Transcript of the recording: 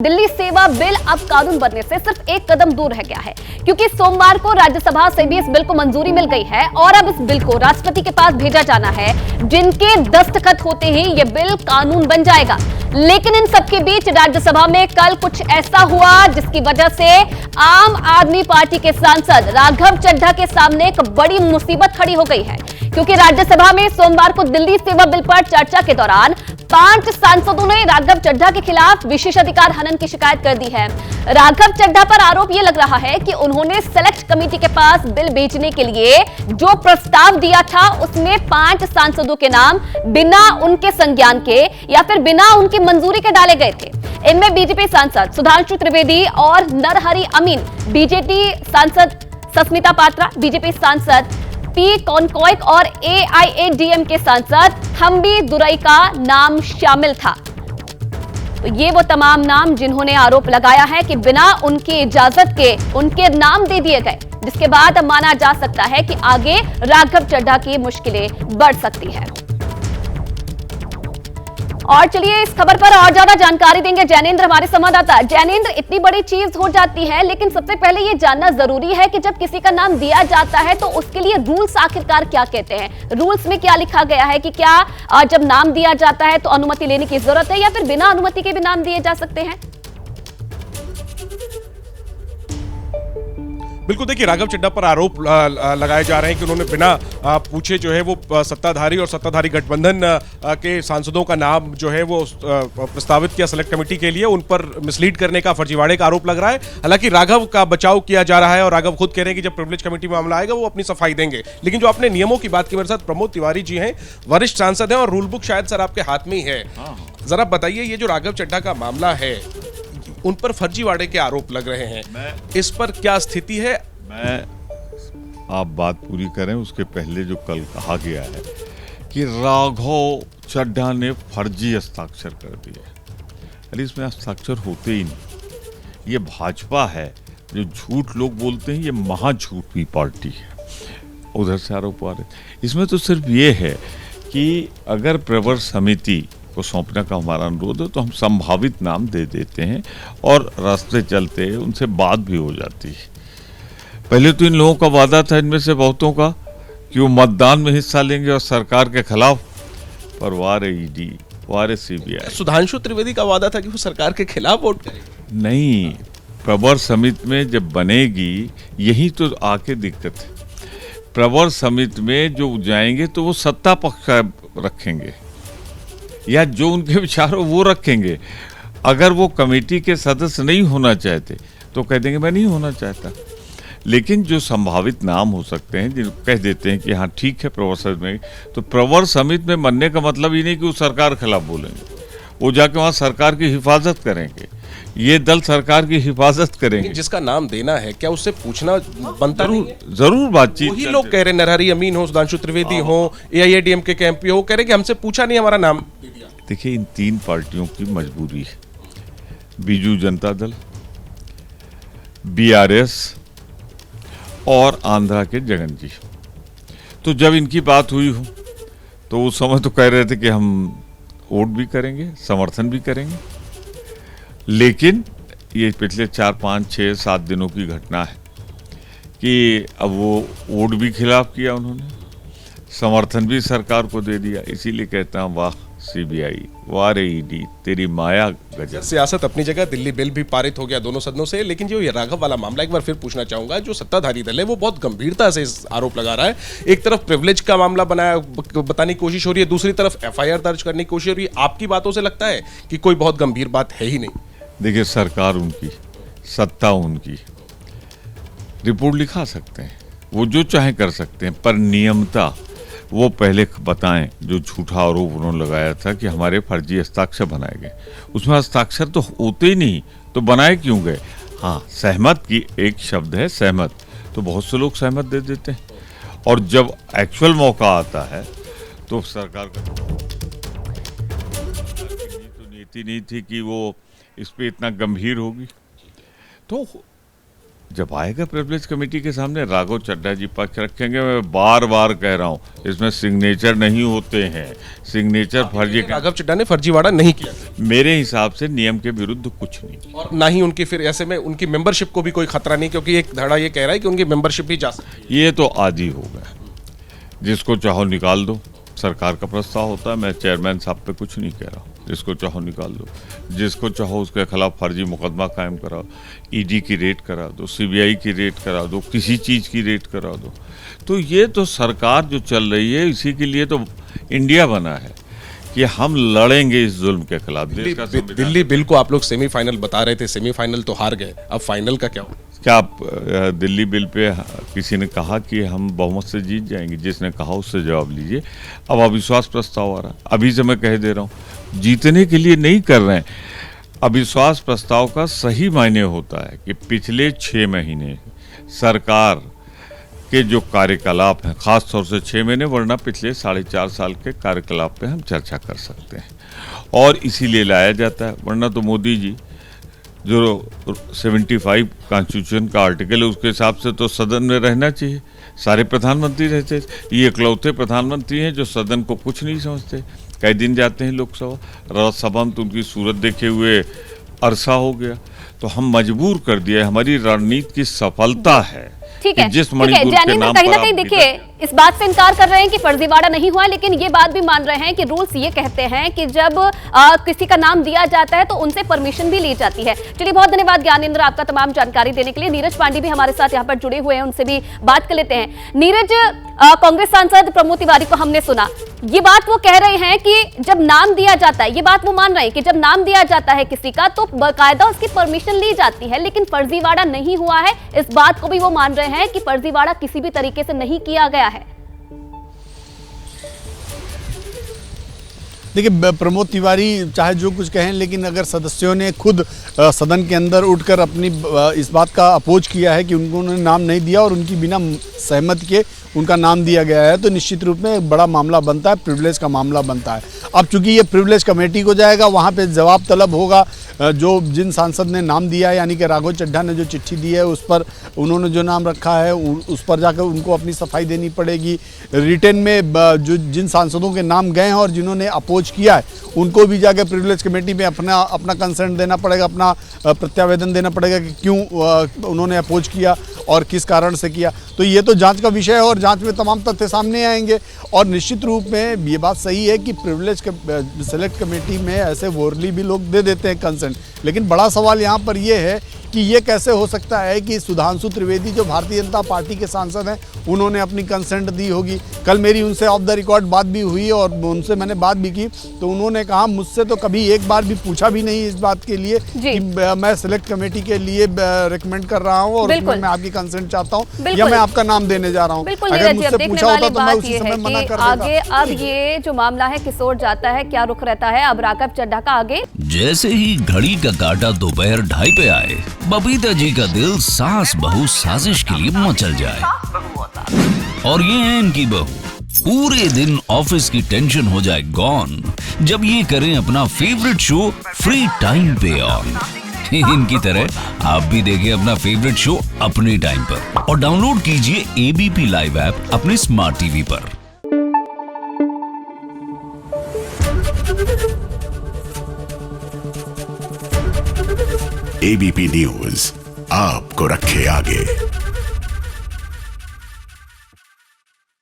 दिल्ली सेवा बिल अब कानून बनने से सिर्फ एक कदम दूर रह गया है, क्योंकि सोमवार को राज्यसभा से भी इस बिल को मंजूरी मिल गई है और अब इस बिल को राष्ट्रपति के पास भेजा जाना है, जिनके दस्तखत होते ही ये बिल कानून बन जाएगा। लेकिन इन सबके बीच राज्यसभा में कल कुछ ऐसा हुआ जिसकी वजह से आम आदमी पार्टी के सांसद राघव चड्ढा के सामने एक बड़ी मुसीबत खड़ी हो गई है, क्योंकि राज्यसभा में सोमवार को दिल्ली सेवा बिल पर चर्चा के दौरान 5 सांसदों ने राघव चड्ढा के खिलाफ विशेषाधिकार हनन की शिकायत कर दी है। राघव चड्ढा पर आरोप यह लग रहा है कि उन्होंने सेलेक्ट कमेटी के पास बिल भेजने के लिए जो प्रस्ताव दिया था, उसमें 5 सांसदों के नाम बिना उनके संज्ञान के या फिर बिना उनकी मंजूरी के डाले गए थे। इनमें बीजेपी सांसद सुधांशु त्रिवेदी और नरहरि अमीन, बीजेपी सांसद सस्मिता पात्रा, बीजेपी सांसद पी कॉनकॉइक और एआईएडीएमके सांसद थम्बी दुरई का नाम शामिल था। तो ये वो तमाम नाम जिन्होंने आरोप लगाया है कि बिना उनकी इजाजत के उनके नाम दे दिए गए, जिसके बाद माना जा सकता है कि आगे राघव चड्ढा की मुश्किलें बढ़ सकती है। और चलिए इस खबर पर और ज्यादा जानकारी देंगे जैनेंद्र, हमारे संवाददाता। जैनेंद्र, इतनी बड़ी चीज हो जाती है, लेकिन सबसे पहले ये जानना जरूरी है कि जब किसी का नाम दिया जाता है तो उसके लिए रूल्स आखिरकार क्या कहते हैं? रूल्स में क्या लिखा गया है कि क्या जब नाम दिया जाता है तो अनुमति लेने की जरूरत है या फिर बिना अनुमति के भी नाम दिए जा सकते हैं? बिल्कुल, देखिए राघव चड्ढा पर आरोप लगाए जा रहे हैं कि उन्होंने बिना पूछे जो है वो सत्ताधारी और सत्ताधारी गठबंधन के सांसदों का नाम जो है वो प्रस्तावित किया सेलेक्ट कमेटी के लिए, उन पर मिसलीड करने का, फर्जीवाड़े का आरोप लग रहा है। हालांकि राघव का बचाव किया जा रहा है और राघव खुद कह रहे हैं कि जब प्रिविलेज कमेटी में मामला आएगा वो अपनी सफाई देंगे। लेकिन जो आपने नियमों की बात की, मेरे साथ प्रमोद तिवारी जी हैं, वरिष्ठ सांसद हैं और रूल बुक शायद सर आपके हाथ में ही है। जरा बताइए, ये जो राघव चड्ढा का मामला है, उन पर फर्जीवाड़े के आरोप लग रहे हैं, इस पर क्या स्थिति है? आप बात पूरी करें उसके पहले जो कल कहा गया है कि राघव चड्ढा ने फर्जी हस्ताक्षर कर दिए, अरे इसमें हस्ताक्षर होते ही नहीं। ये भाजपा है, जो झूठ लोग बोलते हैं, ये महाझूठी पार्टी है। उधर से आरोप आ रहे, इसमें तो सिर्फ ये है कि अगर प्रवर समिति को सौंपने का हमारा अनुरोध है तो हम संभावित नाम दे देते हैं और रास्ते चलते हैं, उनसे बात भी हो जाती है। पहले तो इन लोगों का वादा था, इनमें से बहुतों का, कि वो मतदान में हिस्सा लेंगे और सरकार के खिलाफ, पर वारे ईडी, वारे सीबीआई। सुधांशु त्रिवेदी का वादा था कि वो सरकार के खिलाफ वोट करेंगे। नहीं, प्रवर समिति में जब बनेगी, यही तो आके दिक्कत है। प्रवर समिति में जो जाएंगे तो वो सत्ता पक्ष रखेंगे या जो उनके विचार हो वो रखेंगे। अगर वो कमेटी के सदस्य नहीं होना चाहते तो कह देंगे मैं नहीं होना चाहता। लेकिन जो संभावित नाम हो सकते हैं, जिनको कह देते हैं कि हाँ ठीक है प्रवर समिति में, तो प्रवर समिति में बनने का मतलब ये नहीं कि वो सरकार के खिलाफ बोलेंगे, वो जाके वहाँ सरकार की हिफाजत करेंगे, ये दल सरकार की हिफाजत करेंगे। जिसका नाम देना है, क्या उससे पूछना बनता नहीं है? जरूर बातचीत। वही लोग कह रहे, नरहरि अमीन हो, सुधांशु त्रिवेदी हो, एआईएडीएमके के एमपी हो, कह रहे कि हमसे पूछा नहीं, हमारा नाम दे दिया। देखिए, इन 3 पार्टियों की मजबूरी है, बीजू जनता दल, बीआरएस और आंध्रा के जगन जी। तो जब इनकी बात हुई हो तो उस समय तो कह रहे थे कि हम वोट भी करेंगे, समर्थन भी करेंगे। लेकिन ये पिछले 4, 5, 6, 7 दिनों की घटना है कि अब वो वोट भी खिलाफ किया उन्होंने, समर्थन भी सरकार को दे दिया। इसीलिए कहता हूँ वाह सीबीआई, वाह रे ईडी, तेरी माया गजब। सियासत अपनी जगह, दिल्ली बिल भी पारित हो गया दोनों सदनों से, लेकिन जो ये राघव वाला मामला, एक बार फिर पूछना चाहूंगा, जो सत्ताधारी दल है वो बहुत गंभीरता से इस आरोप लगा रहा है। एक तरफ प्रिविलेज का मामला बताने की कोशिश हो रही है, दूसरी तरफ एफआईआर दर्ज करने की कोशिश हो रही है। आपकी बातों से लगता है कि कोई बहुत गंभीर बात है ही नहीं? देखिए, सरकार उनकी, सत्ता उनकी, रिपोर्ट लिखा सकते हैं, वो जो चाहे कर सकते हैं, पर नियमता वो पहले बताएं। जो झूठा आरोप उन्होंने लगाया था कि हमारे फर्जी हस्ताक्षर बनाए गए, उसमें हस्ताक्षर तो होते ही नहीं, तो बनाए क्यों गए? हाँ, सहमत की एक शब्द है, सहमत, तो बहुत से लोग सहमत दे देते हैं, और जब एक्चुअल मौका आता है तो सरकार का नीति नहीं थी कि वो इस पे इतना गंभीर होगी। तो जब आएगा प्रिविलेज कमेटी के सामने राघव चड्ढा जी पक्ष रखेंगे। मैं बार बार कह रहा हूँ, इसमें सिग्नेचर नहीं होते हैं, सिग्नेचर फर्जी। राघव चड्ढा ने फर्जीवाड़ा नहीं किया, मेरे हिसाब से नियम के विरुद्ध कुछ नहीं, और ना ही उनकी फिर ऐसे में उनकी मेंबरशिप को भी कोई खतरा नहीं, क्योंकि एक धड़ा ये कह रहा है कि उनकी मेंबरशिप भी जा सकती है। ये तो आदि हो गया, जिसको चाहो निकाल दो। सरकार का प्रस्ताव होता है, मैं चेयरमैन साहब पे कुछ नहीं कह रहा हूँ, जिसको चाहो निकाल दो, जिसको चाहो उसके खिलाफ फर्जी मुकदमा कायम कराओ, ईडी की रेड करा दो, सीबीआई की रेड करा दो, किसी चीज़ की रेड करा दो। तो ये तो सरकार जो चल रही है, इसी के लिए तो इंडिया बना है कि हम लड़ेंगे इस जुल्म के खिलाफ। दिल्ली बिल को आप लोग सेमीफाइनल बता रहे थे, सेमीफाइनल तो हार गए, अब फाइनल का क्या होगा? क्या आप दिल्ली बिल पे किसी ने कहा कि हम बहुमत से जीत जाएंगे? जिसने कहा उससे जवाब लीजिए। अब अविश्वास प्रस्ताव आ रहा है, अभी से मैं कह दे रहा हूँ, जीतने के लिए नहीं कर रहे हैं। अविश्वास प्रस्ताव का सही मायने होता है कि पिछले 6 महीने सरकार के जो कार्यकलाप हैं, खास तौर से 6 महीने, वरना पिछले 4.5 साल के कार्यकलाप पे हम चर्चा कर सकते हैं, और इसीलिए लाया जाता है। वरना तो मोदी जी जो 75 कॉन्स्टिट्यूशन का आर्टिकल है, उसके हिसाब से तो सदन में रहना चाहिए, सारे प्रधानमंत्री रहते। ये इकलौते प्रधानमंत्री हैं जो सदन को कुछ नहीं समझते। कई दिन जाते हैं लोकसभा, राज्यसभा में तो उनकी सूरत देखे हुए अरसा हो गया। तो हम मजबूर कर दिया, हमारी रणनीति की सफलता है। ठीक है, जिस ठीक है, मणिपुर के ज्ञानेंद्र नाम कहीं ना पर कहीं आप देखिए इस बात से इनकार कर रहे हैं कि फर्जीवाड़ा नहीं हुआ, लेकिन ये बात भी मान रहे हैं कि रूल्स ये कहते हैं कि जब किसी का नाम दिया जाता है तो उनसे परमिशन भी ली जाती है। चलिए, बहुत धन्यवाद ज्ञानेंद्र आपका तमाम जानकारी देने के लिए। नीरज पांडे भी हमारे साथ यहाँ पर जुड़े हुए हैं, उनसे भी बात कर लेते हैं। नीरज, कांग्रेस सांसद प्रमोद तिवारी को हमने सुना, ये बात वो कह रहे हैं कि जब नाम दिया जाता है, ये बात वो मान रहे हैं कि जब नाम दिया जाता है किसी का तो बाकायदा उसकी परमिशन ली जाती है, लेकिन फर्जीवाड़ा नहीं हुआ है। इस बात को भी वो मान रहे हैं कि फर्जीवाड़ा किसी भी तरीके से नहीं किया गया है। देखिए, प्रमोद तिवारी चाहे जो कुछ कहें, लेकिन अगर सदस्यों ने खुद सदन के अंदर उठकर अपनी इस बात का अपोज किया है कि उन्होंने नाम नहीं दिया और उनकी बिना सहमति के उनका नाम दिया गया है, तो निश्चित रूप में एक बड़ा मामला बनता है, प्रिविलेज का मामला बनता है। अब चूंकि ये प्रिविलेज कमेटी को जाएगा, वहाँ पे जवाब तलब होगा। जो जिन सांसद ने नाम दिया है, यानी कि राघव चड्ढा ने जो चिट्ठी दी है, उस पर उन्होंने जो नाम रखा है उस पर जाकर उनको अपनी सफाई देनी पड़ेगी। रिटेन में जो जिन सांसदों के नाम गए हैं और जिन्होंने अपोज किया है, उनको भी जाकर प्रिविलेज कमेटी में अपना कंसर्न देना पड़ेगा, अपना प्रत्यावेदन देना पड़ेगा कि क्यों उन्होंने अपोज किया और किस कारण से किया। तो ये तो जांच का विषय है और जांच में तमाम तथ्य सामने आएंगे। और निश्चित रूप में ये बात सही है कि प्रिविलेज सेलेक्ट कमेटी में ऐसे वोरली भी लोग दे देते हैं कंसर्न, लेकिन बड़ा सवाल यहाँ पर ये है कि ये कैसे हो सकता है कि सुधांशु त्रिवेदी जो भारतीय जनता पार्टी के सांसद हैं, उन्होंने अपनी कंसेंट दी होगी। कल मेरी उनसे ऑफ द रिकॉर्ड बात भी हुई और उनसे मैंने बात भी की, तो उन्होंने कहा मुझसे तो कभी एक बार भी पूछा भी नहीं इस बात के लिए कि मैं सिलेक्ट कमेटी के लिए रिकमेंड कर रहा हूँ और उसमें मैं आपकी कंसेंट चाहता हूँ या मैं आपका नाम देने जा रहा हूँ। अगर मुझसे पूछा होता तो मैं उसी समय मना कर देता। आगे अब ये जो मामला है किस ओर जाता है, क्या रुख रहता है अब राघव चड्ढा का आगे? जैसे ही घड़ी का काटा दोपहर 2:30 पे आए, बबीता जी का दिल सास बहू साजिश के लिए मचल जाए। और ये है इनकी बहू, पूरे दिन ऑफिस की टेंशन हो जाए गॉन जब ये करें अपना फेवरेट शो फ्री टाइम पे ऑन। इनकी तरह आप भी देखें अपना फेवरेट शो अपने टाइम पर और डाउनलोड कीजिए एबीपी लाइव ऐप अपने स्मार्ट टीवी पर। एबीपी न्यूज आपको रखे आगे।